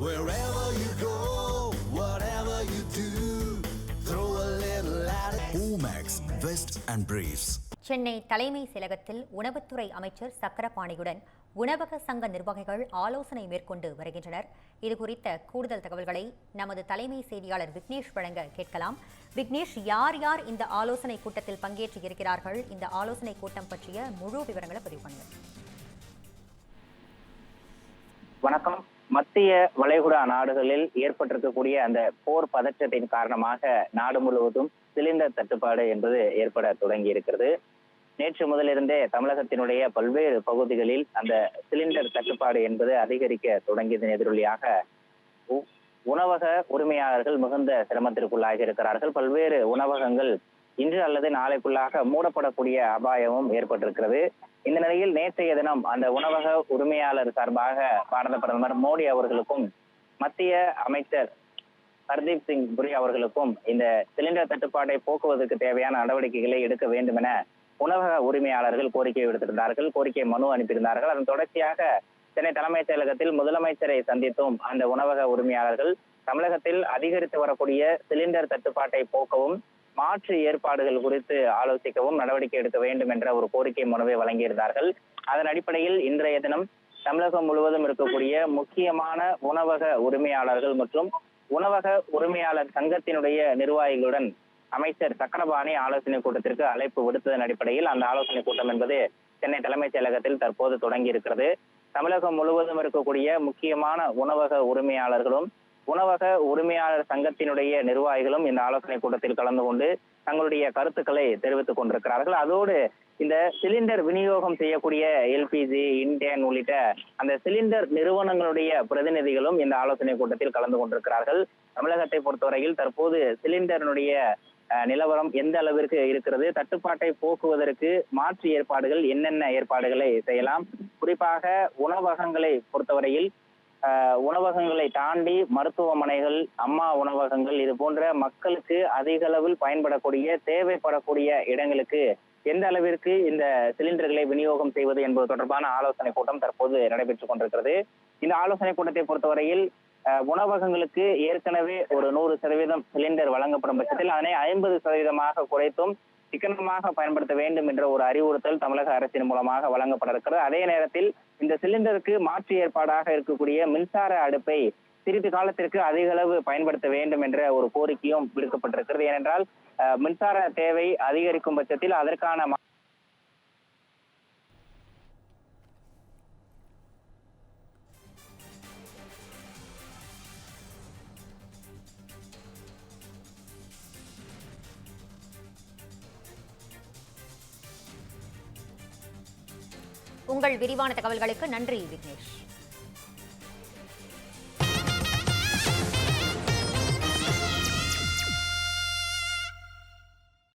Wherever you go, whatever you do, throw a little at it. Omax, Vest and Briefs. Chennai தலைமை செயலகத்தில் உணவுத்துறை அமைச்சர் சக்கரபாணியுடன் உணவக சங்க நிர்வாகிகள் ஆலோசனை மேற்கொண்டு வருகின்றனர். இதுகுறித்த கூடுதல் தகவல்களை நமது தலைமை செய்தியாளர் விக்னேஷ் வழங்க கேட்கலாம். விக்னேஷ், யார் யார் இந்த ஆலோசனை கூட்டத்தில் பங்கேற்று இருக்கிறார்கள்? இந்த ஆலோசனை கூட்டம் பற்றிய முழு விவரங்களை பதிவு பண்ணுங்க. வணக்கம். மத்திய வளைகுடா நாடுகளில் ஏற்பட்டிருக்கக்கூடிய அந்த போர் பதற்றத்தின் காரணமாக நாடு முழுவதும் சிலிண்டர் தட்டுப்பாடு என்பது ஏற்பட தொடங்கி இருக்கிறது. நேற்று முதலிருந்தே தமிழகத்தினுடைய பல்வேறு பகுதிகளில் அந்த சிலிண்டர் தட்டுப்பாடு என்பது அதிகரிக்க தொடங்கியதன் எதிரொலியாக உணவக உரிமையாளர்கள் மிகுந்த சிரமத்திற்குள்ளாகி இருக்கிறார்கள். பல்வேறு உணவகங்கள் இன்று அல்லது நாளைக்குள்ளாக மூடப்படக்கூடிய அபாயமும் ஏற்பட்டிருக்கிறது. இந்த நிலையில் நேற்றைய தினம் அந்த உணவக உரிமையாளர் சார்பாக பாரத பிரதமர் மோடி அவர்களுக்கும் மத்திய அமைச்சர் ஹர்தீப் சிங் புரி அவர்களுக்கும் இந்த சிலிண்டர் தட்டுப்பாட்டை போக்குவதற்கு தேவையான நடவடிக்கைகளை எடுக்க வேண்டும் என உணவக உரிமையாளர்கள் கோரிக்கை விடுத்திருந்தார்கள், கோரிக்கை மனு அனுப்பியிருந்தார்கள். அதன் தொடர்ச்சியாக சென்னை தலைமைச் செயலகத்தில் முதலமைச்சரை சந்தித்தும் அந்த உணவக உரிமையாளர்கள் தமிழகத்தில் அதிகரித்து வரக்கூடிய சிலிண்டர் தட்டுப்பாட்டை போக்கவும் மாற்று ஏற்பாடுகள் குறித்து ஆலோசிக்கவும் நடவடிக்கை எடுக்க வேண்டும் என்ற ஒரு கோரிக்கை மனுவை வழங்கியிருந்தார்கள். அதன் அடிப்படையில் இன்றைய தினம் தமிழகம் முழுவதும் இருக்கக்கூடிய முக்கியமான உணவக உரிமையாளர்கள் மற்றும் உணவக உரிமையாளர் சங்கத்தினுடைய நிர்வாகிகளுடன் அமைச்சர் சக்கரபாணி ஆலோசனை கூட்டத்திற்கு அழைப்பு விடுத்ததன் அடிப்படையில் அந்த ஆலோசனை கூட்டம் என்பது சென்னை தலைமைச் செயலகத்தில் தற்போது தொடங்கி இருக்கிறது. தமிழகம் முழுவதும் இருக்கக்கூடிய முக்கியமான உணவக உரிமையாளர்களும் உணவக உரிமையாளர் சங்கத்தினுடைய நிர்வாகிகளும் இந்த ஆலோசனை கூட்டத்தில் கலந்து கொண்டு தங்களுடைய கருத்துக்களை தெரிவித்துக் கொண்டிருக்கிறார்கள். அதோடு இந்த சிலிண்டர் விநியோகம் செய்யக்கூடிய எல்பிஜி, இண்டேன் உள்ளிட்ட அந்த சிலிண்டர் நிறுவனங்களுடைய பிரதிநிதிகளும் இந்த ஆலோசனை கூட்டத்தில் கலந்து கொண்டிருக்கிறார்கள். தமிழகத்தை பொறுத்தவரையில் தற்போது சிலிண்டரினுடைய நிலவரம் எந்த அளவிற்கு இருக்கிறது, தட்டுப்பாட்டை போக்குவதற்கு மாற்று ஏற்பாடுகள் என்னென்ன ஏற்பாடுகளை செய்யலாம், குறிப்பாக உணவகங்களை பொறுத்தவரையில் உணவகங்களை தாண்டி மருத்துவமனைகள், அம்மா உணவகங்கள், இது போன்ற மக்களுக்கு அதிக அளவில் பயன்படக்கூடிய தேவைப்படக்கூடிய இடங்களுக்கு எந்த அளவிற்கு இந்த சிலிண்டர்களை விநியோகம் செய்வது என்பது தொடர்பான ஆலோசனை கூட்டம் தற்போது நடைபெற்றுக் கொண்டிருக்கிறது. இந்த ஆலோசனை கூட்டத்தை பொறுத்தவரையில் உணவகங்களுக்கு ஏற்கனவே ஒரு 100% சிலிண்டர் வழங்கப்படும் பட்சத்தில் அதனை 50% குறைத்தும் சிக்கனமாக பயன்படுத்த வேண்டும் என்ற ஒரு அறிவுறுத்தல் தமிழக அரசின் மூலமாக வழங்கப்பட இருக்கிறது. அதே நேரத்தில் இந்த சிலிண்டருக்கு மாற்று ஏற்பாடாக இருக்கக்கூடிய மின்சார அடுப்பை சிறிது காலத்திற்கு அதிக அளவு பயன்படுத்த வேண்டும் என்ற ஒரு கோரிக்கையும் விடுக்கப்பட்டிருக்கிறது. ஏனென்றால் மின்சார தேவை அதிகரிக்கும் பட்சத்தில் அதற்கான உங்கள் விரிவான தகவல்களுக்கு நன்றி விக்னேஷ்.